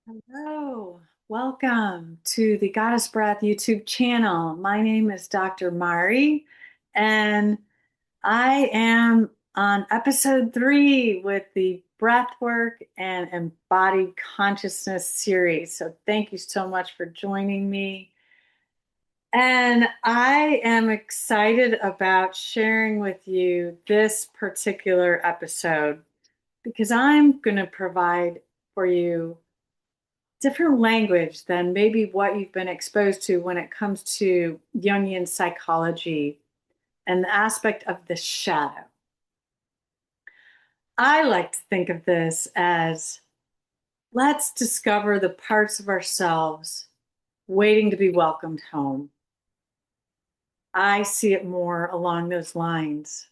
Hello, welcome to the Goddess Breath YouTube channel. My name is Dr. Mari, and I am on episode 3 with the Breathwork and Embodied Consciousness series. So, thank you so much for joining me. And I am excited about sharing with you this particular episode because I'm going to provide for you different language than maybe what you've been exposed to when it comes to Jungian psychology and the aspect of the shadow. I like to think of this as let's discover the parts of ourselves waiting to be welcomed home. I see it more along those lines.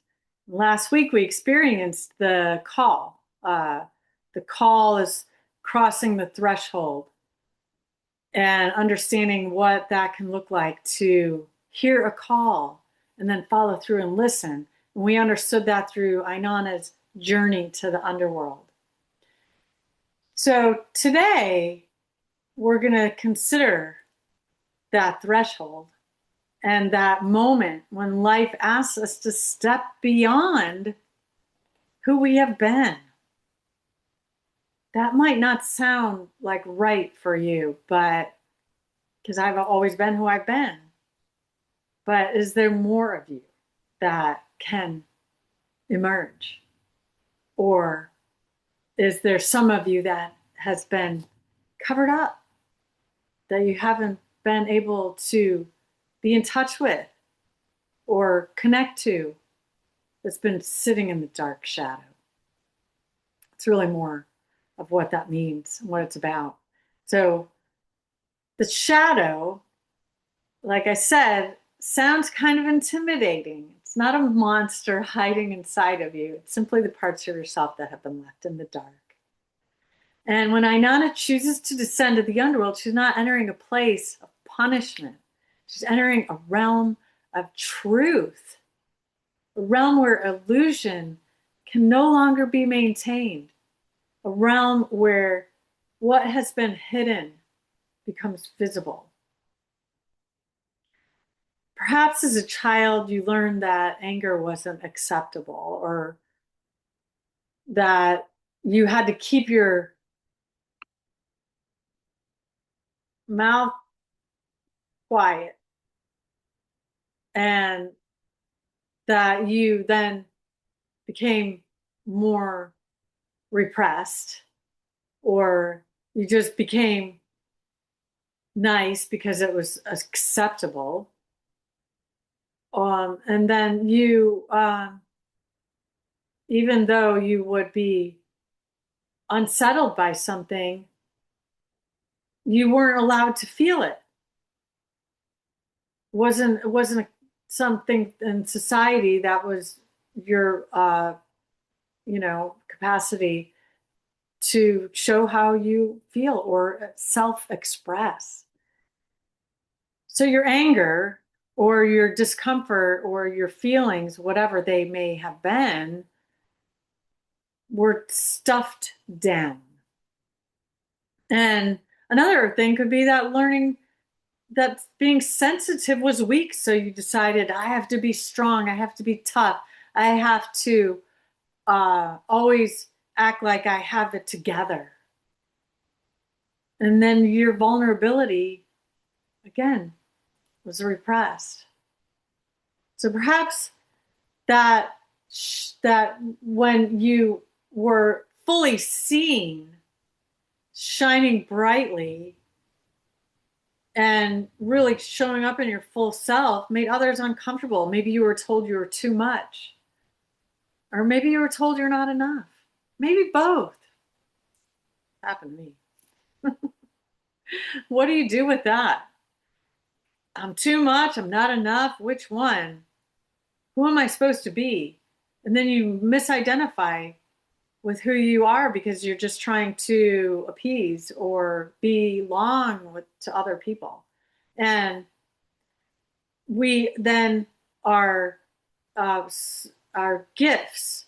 Last week, we experienced the call. The call is crossing the threshold and understanding what that can look like to hear a call and then follow through and listen. And we understood that through Inanna's journey to the underworld. So today, we're going to consider that threshold and that moment when life asks us to step beyond who we have been. That might not sound like right for you, but because I've always been who I've been. But is there more of you that can emerge? Or is there some of you that has been covered up, that you haven't been able to be in touch with or connect to, that's been sitting in the dark shadow? It's really more of what that means and what it's about. So the shadow, like I said, sounds kind of intimidating. It's not a monster hiding inside of you. It's simply the parts of yourself that have been left in the dark. And when Inanna chooses to descend to the underworld, she's not entering a place of punishment. She's entering a realm of truth, a realm where illusion can no longer be maintained, a realm where what has been hidden becomes visible. Perhaps as a child, you learned that anger wasn't acceptable or that you had to keep your mouth quiet and that you then became more repressed or you just became nice because it was acceptable. And then you, even though you would be unsettled by something, you weren't allowed to feel it. It wasn't something in society that was your capacity to show how you feel or self-express. So your anger or your discomfort or your feelings, whatever they may have been, were stuffed down. And another thing could be that learning that being sensitive was weak. So you decided, I have to be strong. I have to be tough. I have to always act like I have it together. And then your vulnerability, again, was repressed. So perhaps that that when you were fully seen, shining brightly, and really showing up in your full self made others uncomfortable. Maybe you were told you were too much, or maybe you were told you're not enough. Maybe both. Happened to me. What do you do with that? I'm too much, I'm not enough. Which one? Who am I supposed to be? And then you misidentify with who you are because you're just trying to appease or belong to other people. And we then uh, our gifts,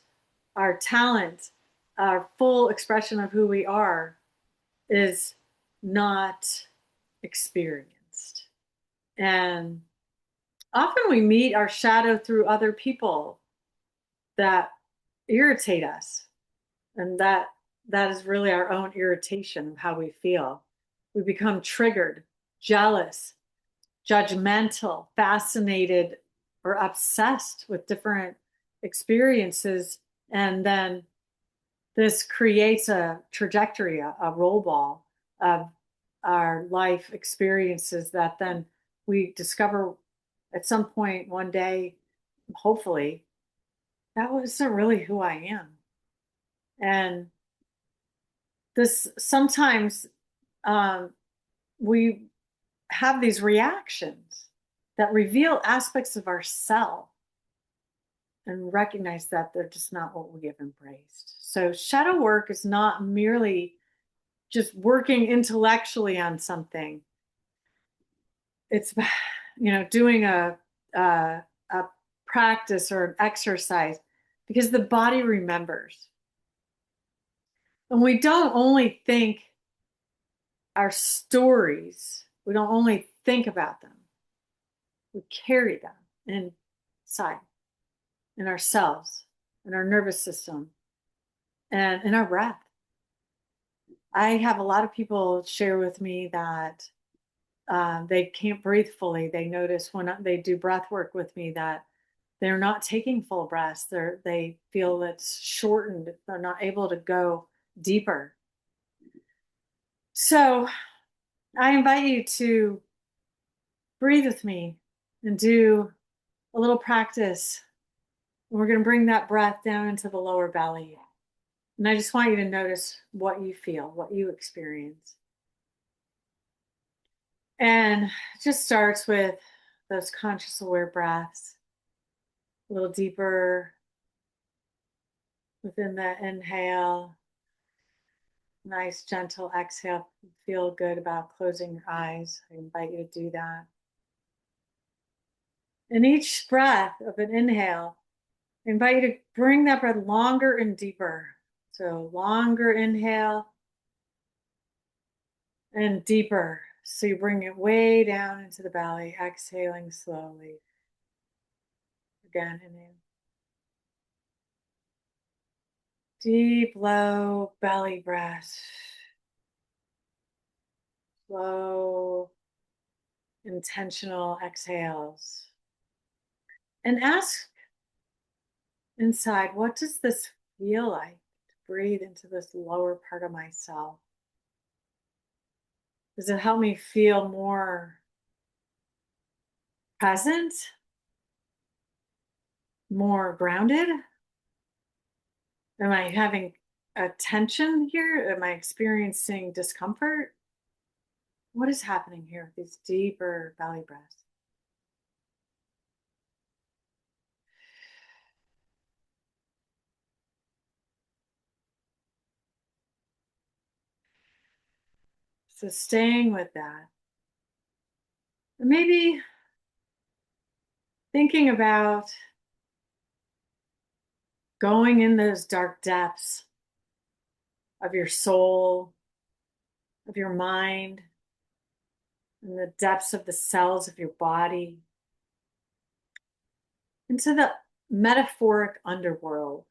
our talent, our full expression of who we are is not experienced. And often we meet our shadow through other people that irritate us. And that is really our own irritation of how we feel. We become triggered, jealous, judgmental, fascinated, or obsessed with different experiences. And then this creates a trajectory, a roll ball of our life experiences that then we discover at some point one day, hopefully, that wasn't really who I am. And this sometimes we have these reactions that reveal aspects of ourself and recognize that they're just not what we have embraced. So shadow work is not merely just working intellectually on something. It's doing a practice or an exercise because the body remembers. And we don't only think our stories, we don't only think about them, we carry them inside, in ourselves, in our nervous system, and in our breath. I have a lot of people share with me that they can't breathe fully. They notice when they do breath work with me that they're not taking full breaths. They feel it's shortened. They're not able to go deeper. So I invite you to breathe with me and do a little practice. We're going to bring that breath down into the lower belly. And I just want you to notice what you feel, what you experience. And it just starts with those conscious aware breaths, a little deeper within the inhale. Nice, gentle exhale. Feel good about closing your eyes. I invite you to do that. In each breath of an inhale, I invite you to bring that breath longer and deeper. So longer inhale and deeper. So you bring it way down into the belly, exhaling slowly. Again, inhale. Deep, low belly breath. Slow, intentional exhales. And ask inside, what does this feel like to breathe into this lower part of myself? Does it help me feel more present, more grounded? Am I having a tension here? Am I experiencing discomfort? What is happening here with these deeper belly breaths? So staying with that. And maybe thinking about going in those dark depths of your soul, of your mind, in the depths of the cells of your body, into the metaphoric underworld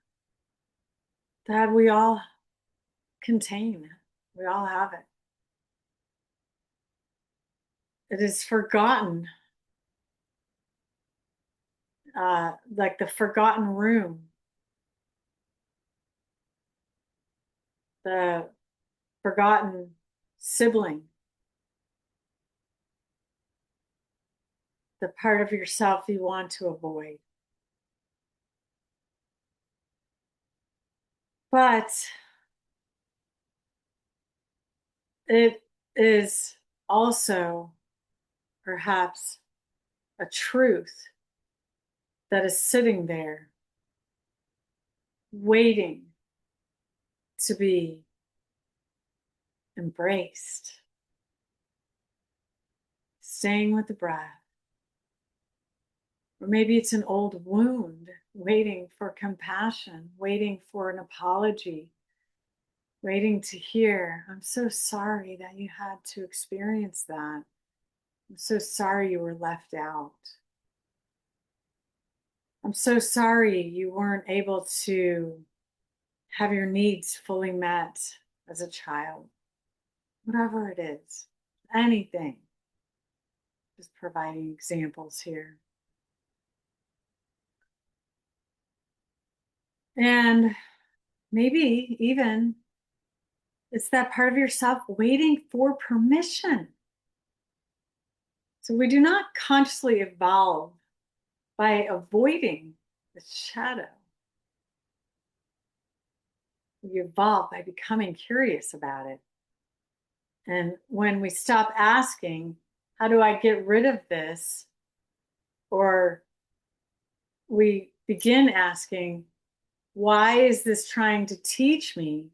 that we all contain. We all have it. It is forgotten, like the forgotten room, the forgotten sibling, the part of yourself you want to avoid. But it is also perhaps a truth that is sitting there waiting to be embraced. Staying with the breath. Or maybe it's an old wound waiting for compassion, waiting for an apology, waiting to hear, I'm so sorry that you had to experience that. I'm so sorry you were left out. I'm so sorry you weren't able to have your needs fully met as a child. Whatever it is, anything. Just providing examples here. And maybe even it's that part of yourself waiting for permission. So we do not consciously evolve by avoiding the shadow. We evolve by becoming curious about it. And when we stop asking, how do I get rid of this? Or we begin asking, why is this trying to teach me?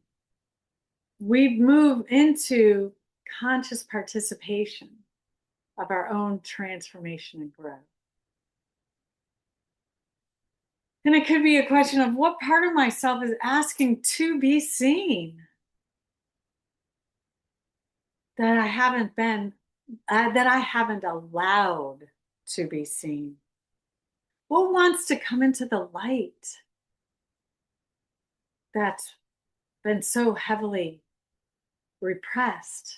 We move into conscious participation of our own transformation and growth. And it could be a question of what part of myself is asking to be seen that I haven't been, that I haven't allowed to be seen. What wants to come into the light that's been so heavily repressed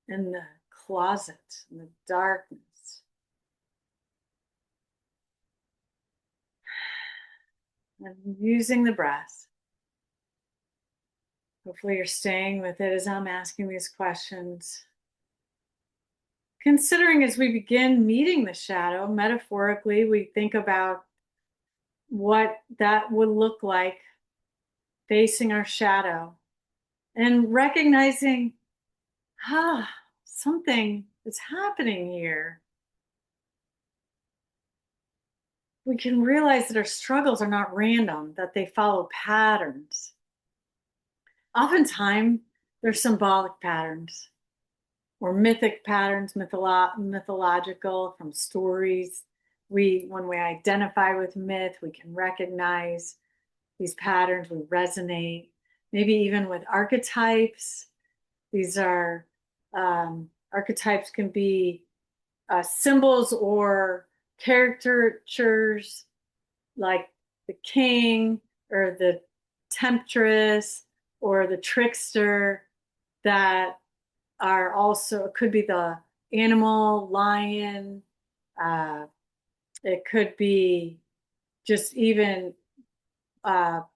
in the closet, in the darkness? And using the breath. Hopefully you're staying with it as I'm asking these questions. Considering as we begin meeting the shadow, metaphorically, we think about what that would look like facing our shadow and recognizing, something is happening here. We can realize that our struggles are not random, that they follow patterns. Oftentimes, they're symbolic patterns or mythic patterns, mythological from stories. When we identify with myth, we can recognize these patterns, we resonate, maybe even with archetypes. These are archetypes can be symbols or caricatures like the king or the temptress or the trickster that are also, it could be the animal, lion, it could be just even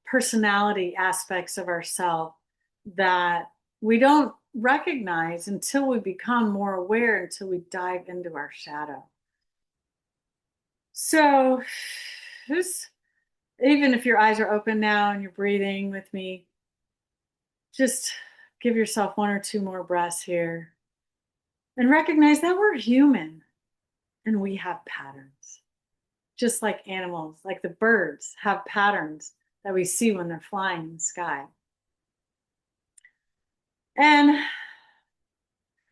personality aspects of ourselves that we don't recognize until we become more aware, until we dive into our shadow. So, even if your eyes are open now and you're breathing with me, just give yourself one or two more breaths here and recognize that we're human and we have patterns. Just like animals, like the birds have patterns that we see when they're flying in the sky. And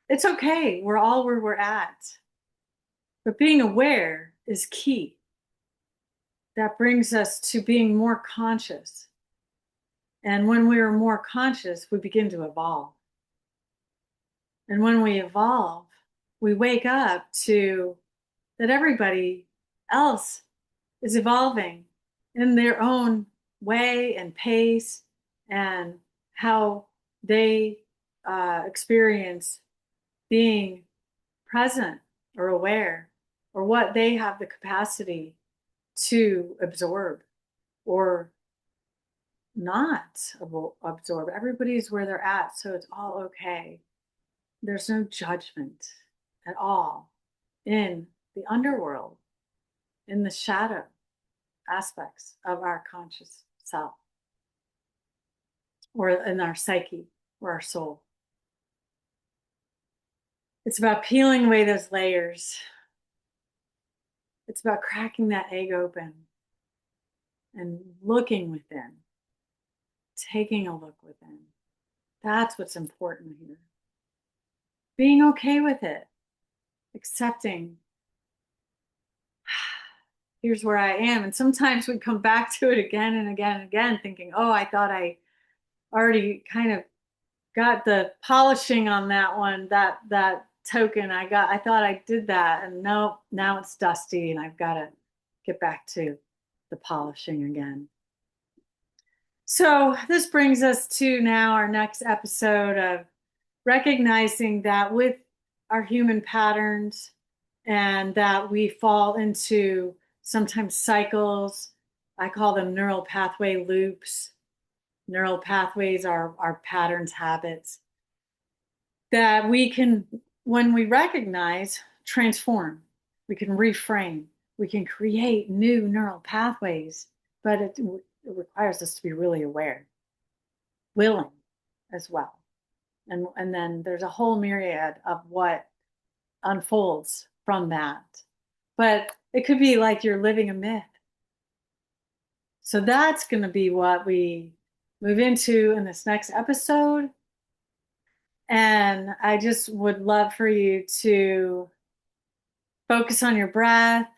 it's okay, we're all where we're at. But being aware is key. That brings us to being more conscious. And when we are more conscious, we begin to evolve. And when we evolve, we wake up to that everybody else is evolving in their own way and pace and how they experience being present or aware or what they have the capacity to absorb or not absorb. Everybody's where they're at, so it's all okay. There's no judgment at all in the underworld, in the shadow aspects of our conscious self, or in our psyche or our soul. It's about peeling away those layers. It's about cracking that egg open and looking within, taking a look within. That's what's important here. Being okay with it, accepting, here's where I am. And sometimes we come back to it again and again and again, thinking, oh, I thought I already kind of got the polishing on that one, that token. I thought I did that, and no, now it's dusty and I've got to get back to the polishing again. So this brings us to now our next episode of recognizing that with our human patterns and that we fall into sometimes cycles. I call them neural pathway loops. Neural pathways are our patterns, habits that we can, when we recognize, transform. We can reframe. We can create new neural pathways, but it requires us to be really aware, willing as well. And then there's a whole myriad of what unfolds from that. But it could be like you're living a myth. So that's going to be what we move into in this next episode. And I just would love for you to focus on your breath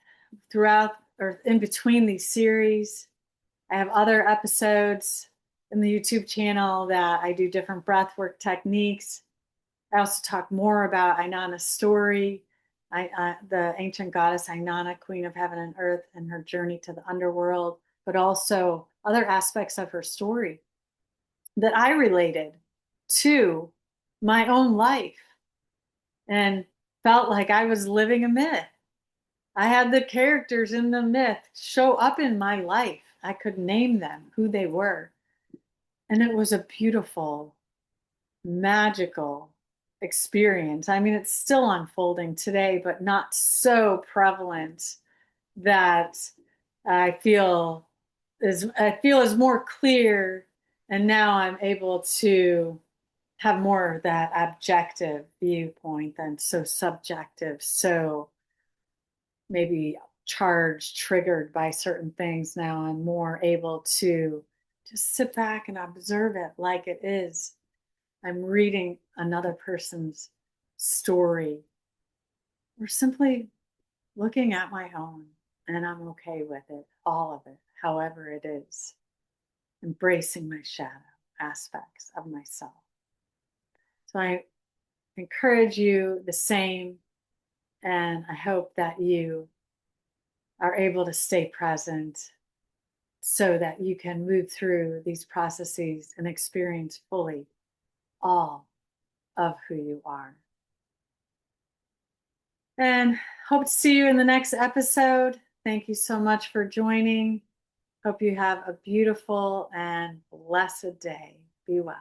throughout or in between these series. I have other episodes in the YouTube channel that I do different breathwork techniques. I also talk more about Inanna's story, the ancient goddess Inanna, queen of heaven and earth, and her journey to the underworld, but also other aspects of her story that I related to my own life and felt like I was living a myth. I had the characters in the myth show up in my life. I could name them, who they were. And it was a beautiful, magical experience. I mean, it's still unfolding today, but not so prevalent that I feel is more clear. And now I'm able to have more of that objective viewpoint than so subjective, so maybe charged, triggered by certain things. Now I'm more able to just sit back and observe it like it is. I'm reading another person's story or simply looking at my own, and I'm okay with it, all of it, however it is, embracing my shadow aspects of myself. So I encourage you the same, and I hope that you are able to stay present so that you can move through these processes and experience fully all of who you are. And hope to see you in the next episode. Thank you so much for joining. Hope you have a beautiful and blessed day. Be well.